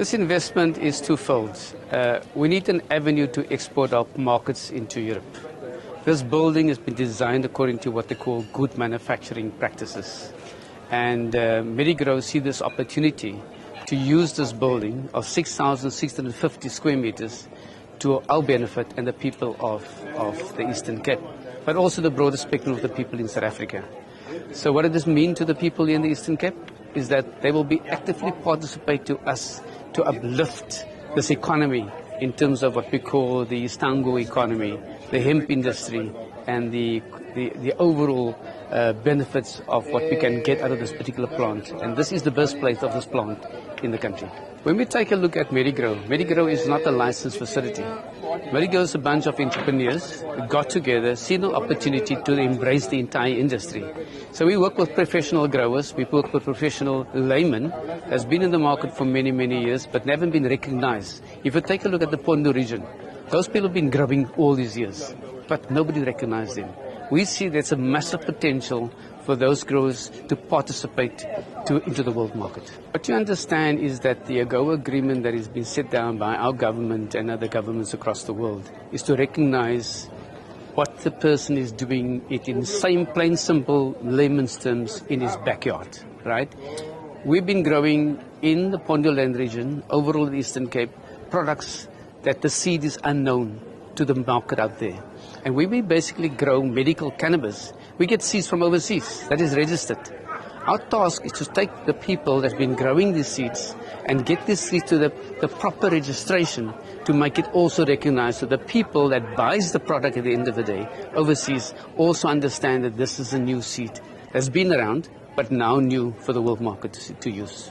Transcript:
This investment is twofold. We need an avenue to export our markets into Europe. This building has been designed according to what they call good manufacturing practices. And Medigrow see this opportunity to use this building of 6,650 square meters to our benefit and the people of the Eastern Cape, but also the broader spectrum of the people in South Africa. So what does this mean to the people in the Eastern Cape? Is that they will be actively participate to us to uplift this economy in terms of what we call the Stango economy, the hemp industry, and the overall benefits of what we can get out of this particular plant. And this is the birthplace of this plant in the country. When we take a look at Medigrow, Medigrow is not a licensed facility. Medigrow is a bunch of entrepreneurs who got together, seen an opportunity to embrace the entire industry. So we work with professional growers, we work with professional laymen that's been in the market for many, many years but never been recognized. If you take a look at the Pondo region, those people have been growing all these years, but nobody recognized them. We see there's a massive potential for those growers to participate into the world market. What you understand is that the AGOA agreement that has been set down by our government and other governments across the world is to recognize what the person is doing it in same plain simple layman's terms in his backyard, right? We've been growing in the Pondo land region, overall the Eastern Cape, products that the seed is unknown to the market out there. And we basically grow medical cannabis. We get seeds from overseas that is registered. Our task is to take the people that have been growing these seeds and get these seeds to the proper registration to make it also recognized so the people that buys the product at the end of the day overseas also understand that this is a new seed that's been around but now new for the world market to use.